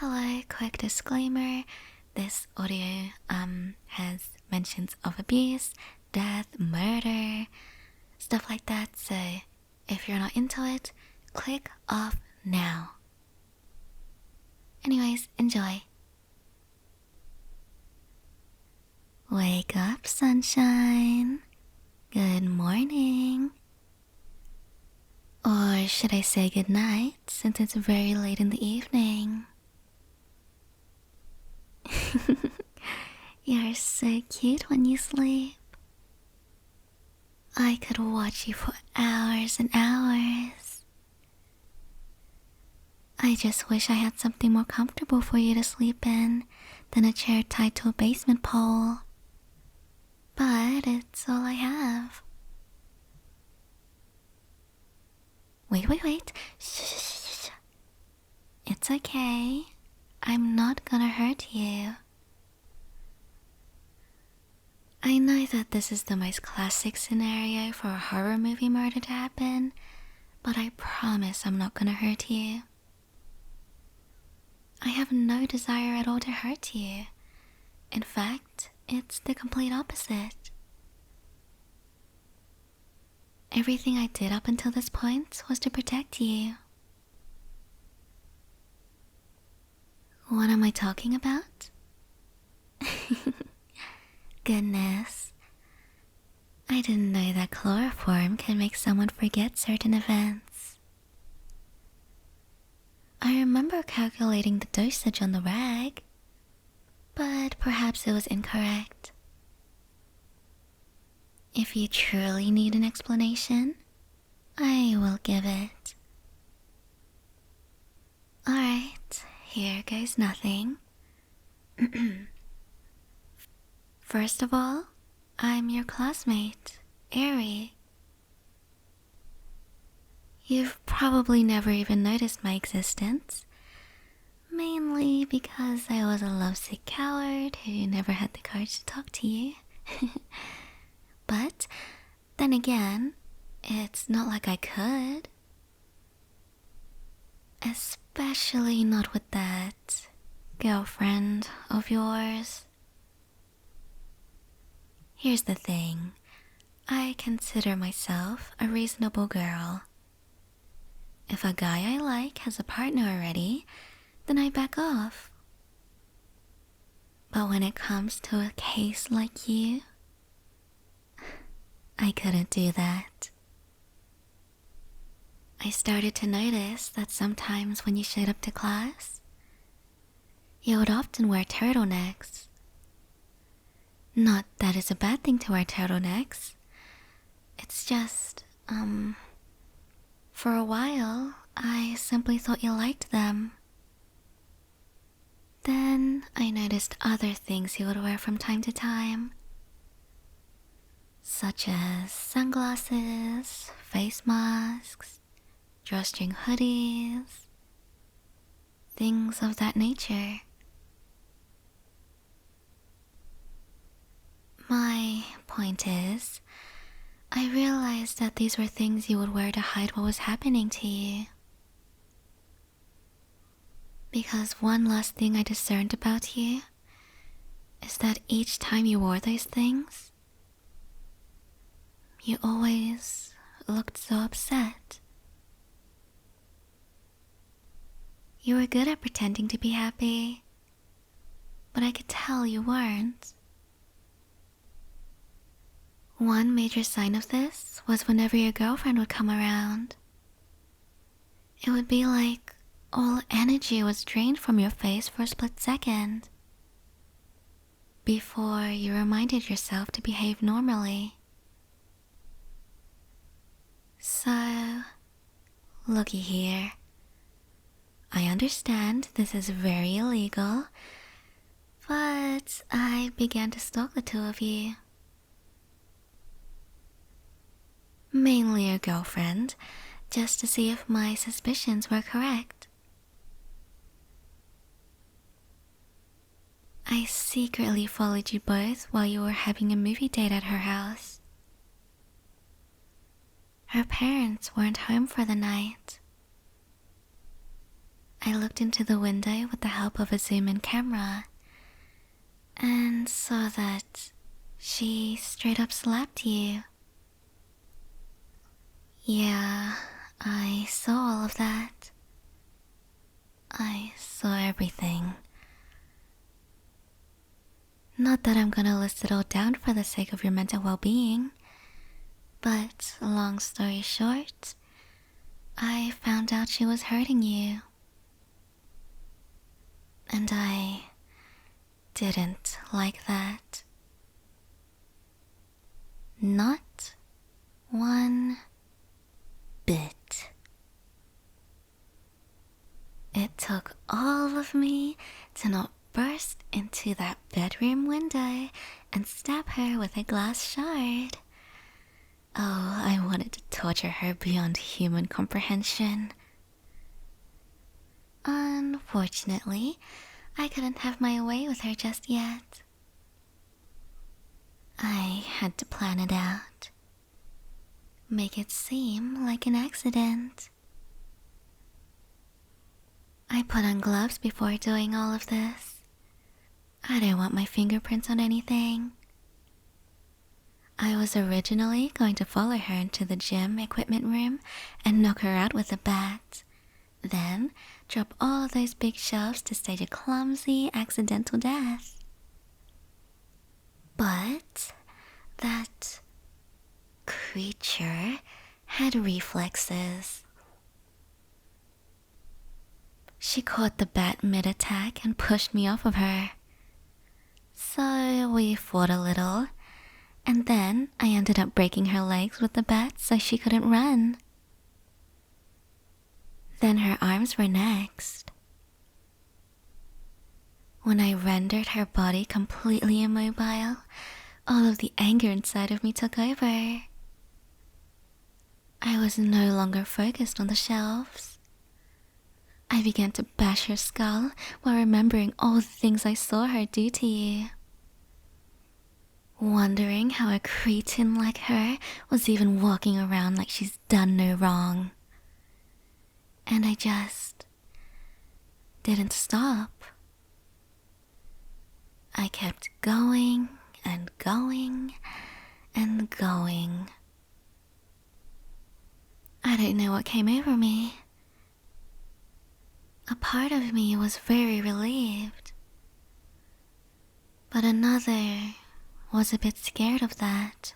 Hello, quick disclaimer. This audio has mentions of abuse, death, murder, stuff like that, so if you're not into it, click off now. Anyways, enjoy. Wake up, sunshine. Good morning. Or should I say good night, since it's very late in the evening? You're so cute when you sleep. I could watch you for hours and hours. I just wish I had something more comfortable for you to sleep in than a chair tied to a basement pole. But it's all I have. Wait. Shh. It's okay. I'm not gonna hurt you. I know that this is the most classic scenario for a horror movie murder to happen, but I promise I'm not gonna hurt you. I have no desire at all to hurt you. In fact, it's the complete opposite. Everything I did up until this point was to protect you. What am I talking about? Goodness. I didn't know that chloroform can make someone forget certain events. I remember calculating the dosage on the rag, but perhaps it was incorrect. If you truly need an explanation, I will give it. Alright, here goes nothing. First of all, I'm your classmate, Aerie. You've probably never even noticed my existence, mainly because I was a lovesick coward who never had the courage to talk to you. But then again, it's not like I could. Especially not with that girlfriend of yours. Here's the thing. I consider myself a reasonable girl. If a guy I like has a partner already, then I back off. But when it comes to a case like you, I couldn't do that. I started to notice that sometimes when you showed up to class, you would often wear turtlenecks. Not that it's a bad thing to wear turtlenecks. It's just, for a while, I simply thought you liked them. Then I noticed other things you would wear from time to time, such as sunglasses, face masks, drawstring hoodies, things of that nature. My point is, I realized that these were things you would wear to hide what was happening to you. Because one last thing I discerned about you is that each time you wore those things, you always looked so upset. You were good at pretending to be happy, but I could tell you weren't. One major sign of this was whenever your girlfriend would come around. It would be like all energy was drained from your face for a split second, before you reminded yourself to behave normally. So, looky here. I understand this is very illegal, but I began to stalk the two of you. Mainly your girlfriend, just to see if my suspicions were correct. I secretly followed you both while you were having a movie date at her house. Her parents weren't home for the night. I looked into the window with the help of a zoom-in camera and saw that she straight up slapped you. Yeah, I saw all of that. I saw everything. Not that I'm gonna list it all down for the sake of your mental well-being, but long story short, I found out she was hurting you. And I didn't like that. Not one bit. It took all of me to not burst into that bedroom window and stab her with a glass shard. Oh, I wanted to torture her beyond human comprehension. Unfortunately, I couldn't have my way with her just yet. I had to plan it out. Make it seem like an accident. I put on gloves before doing all of this. I didn't want my fingerprints on anything. I was originally going to follow her into the gym equipment room and knock her out with a bat. Then drop all of those big shelves to stage a clumsy, accidental death. But that creature had reflexes. She caught the bat mid-attack and pushed me off of her. So we fought a little, and then I ended up breaking her legs with the bat so she couldn't run. Then her arms were next. When I rendered her body completely immobile, all of the anger inside of me took over. I was no longer focused on the shelves. I began to bash her skull while remembering all the things I saw her do to you. Wondering how a cretin like her was even walking around like she's done no wrong. And I just didn't stop. I kept going and going and going. I don't know what came over me. A part of me was very relieved, but another was a bit scared of that.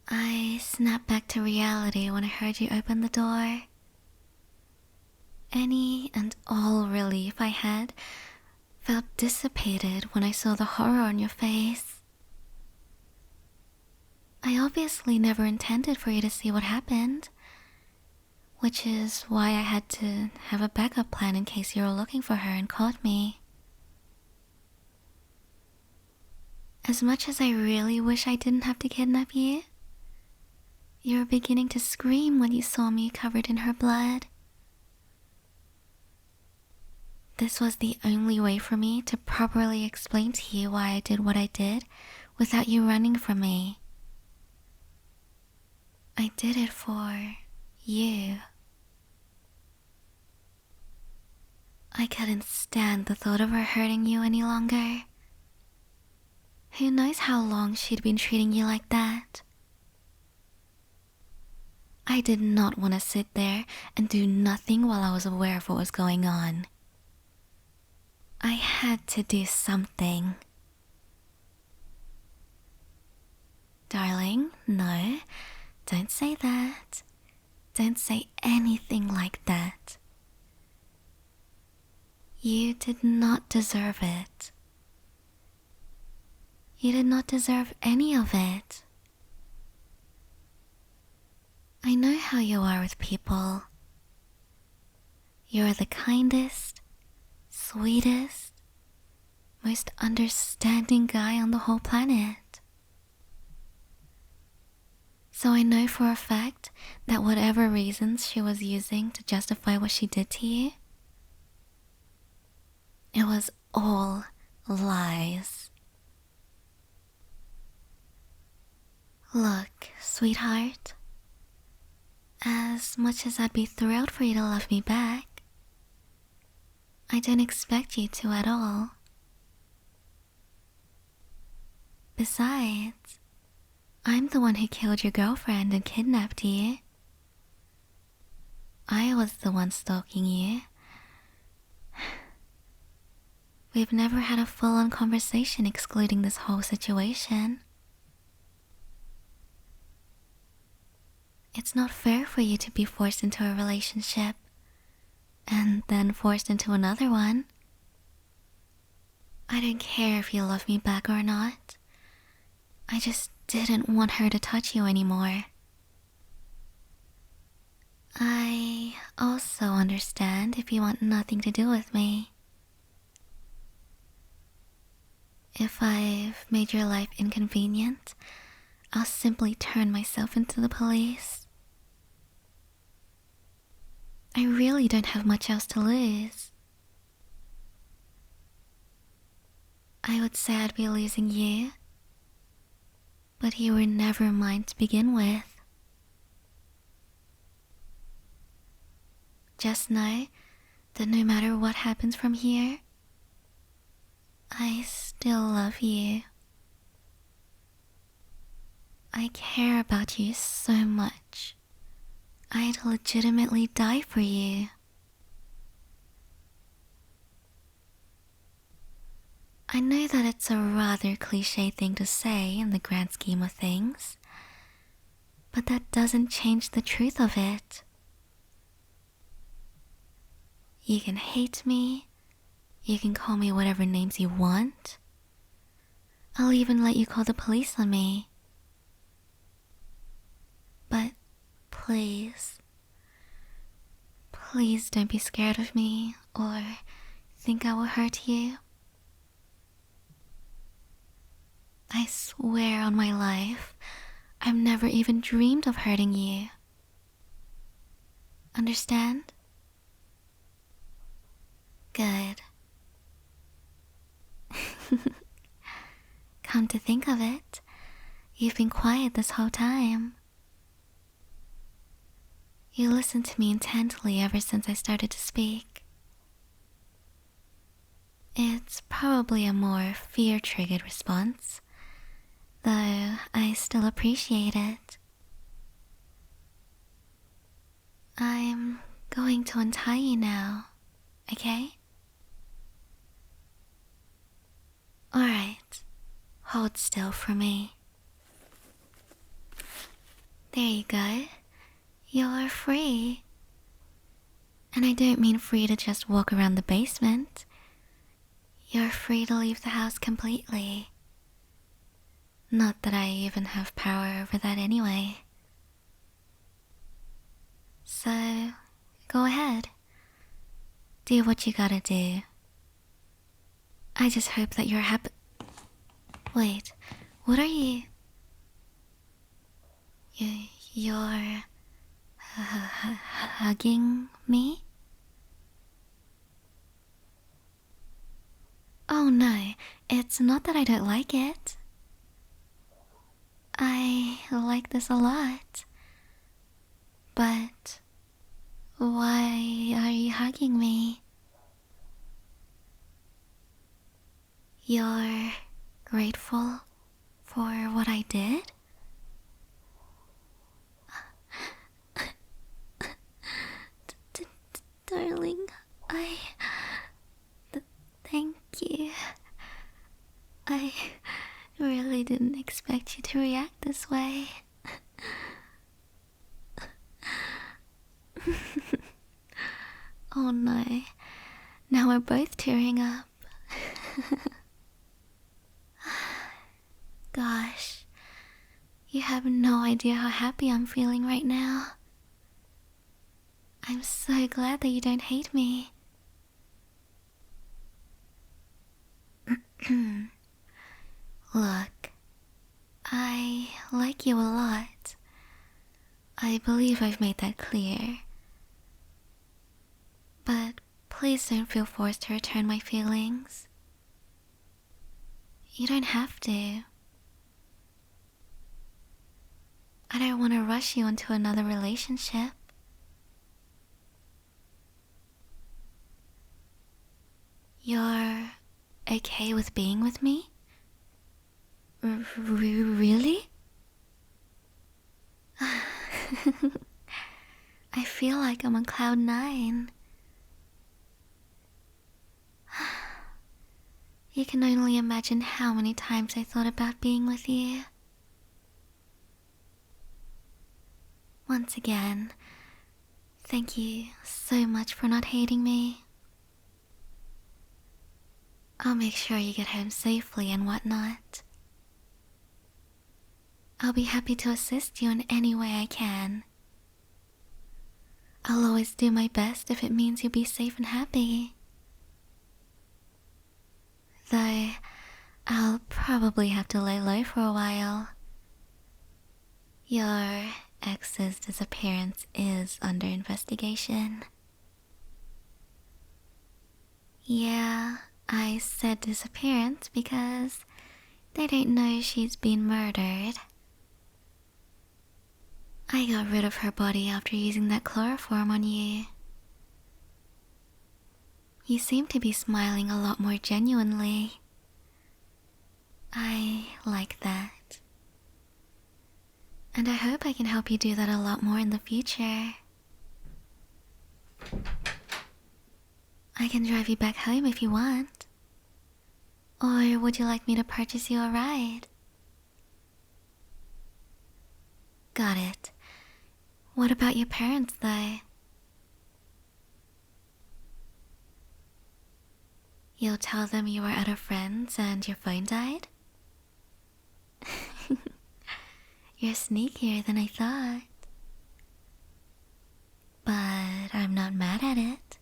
I snapped back to reality when I heard you open the door. Any and all relief I had felt dissipated when I saw the horror on your face. I obviously never intended for you to see what happened, which is why I had to have a backup plan in case you were looking for her and caught me. As much as I really wish I didn't have to kidnap you, you were beginning to scream when you saw me covered in her blood. This was the only way for me to properly explain to you why I did what I did without you running from me. I did it for you. I couldn't stand the thought of her hurting you any longer. Who knows how long she'd been treating you like that? I did not want to sit there and do nothing while I was aware of what was going on. I had to do something. Darling, no, don't say that. Don't say anything like that. You did not deserve it. You did not deserve any of it. I know how you are with people. You're the kindest, sweetest, most understanding guy on the whole planet. So I know for a fact that whatever reasons she was using to justify what she did to you, it was all lies. Look, sweetheart, As much as I'd be thrilled for you to love me back, I don't expect you to at all. Besides, I'm the one who killed your girlfriend and kidnapped you. I was the one stalking you. We've never had a full-on conversation excluding this whole situation. It's not fair for you to be forced into a relationship and then forced into another one. I don't care if you love me back or not. I just didn't want her to touch you anymore. I also understand if you want nothing to do with me. If I've made your life inconvenient, I'll simply turn myself into the police. I really don't have much else to lose. I would say I'd be losing you, but you were never mine to begin with. Just know that no matter what happens from here, I still love you. I care about you so much. I'd legitimately die for you. I know that it's a rather cliché thing to say in the grand scheme of things, but that doesn't change the truth of it. You can hate me, you can call me whatever names you want. I'll even let you call the police on me. But please, please don't be scared of me or think I will hurt you. I swear on my life, I've never even dreamed of hurting you. Understand? Good. Come to think of it, you've been quiet this whole time. You listened to me intently ever since I started to speak. It's probably a more fear-triggered response, though I still appreciate it. I'm going to untie you now, okay? Alright, hold still for me. There you go. You're free. And I don't mean free to just walk around the basement. You're free to leave the house completely. Not that I even have power over that anyway. So, go ahead. Do what you gotta do. I just hope that you're happy. Wait, what are you? You're hugging me? Oh no, it's not that I don't like it. I like this a lot. But why are you hugging me? You're grateful for what I did? Darling, thank you. I really didn't expect you to react this way. Oh no, now we're both tearing up. Gosh, you have no idea how happy I'm feeling right now. I'm so glad that you don't hate me. Look, I like you a lot. I believe I've made that clear. But please don't feel forced to return my feelings. You don't have to. I don't want to rush you into another relationship. You're okay with being with me? Really? I feel like I'm on cloud 9. You can only imagine how many times I thought about being with you. Once again, thank you so much for not hating me. I'll make sure you get home safely and whatnot. I'll be happy to assist you in any way I can. I'll always do my best if it means you'll be safe and happy. Though, I'll probably have to lay low for a while. Your ex's disappearance is under investigation. Yeah, I said disappearance because they don't know she's been murdered. I got rid of her body after using that chloroform on you. You seem to be smiling a lot more genuinely. I like that. And I hope I can help you do that a lot more in the future. I can drive you back home if you want. Or would you like me to purchase you a ride? Got it. What about your parents, though? You'll tell them you were at a friend's and your phone died? You're sneakier than I thought. But I'm not mad at it.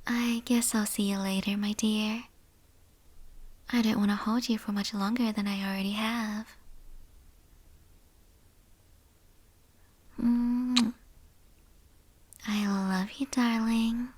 I guess I'll see you later, my dear. I don't want to hold you for much longer than I already have. I love you, darling.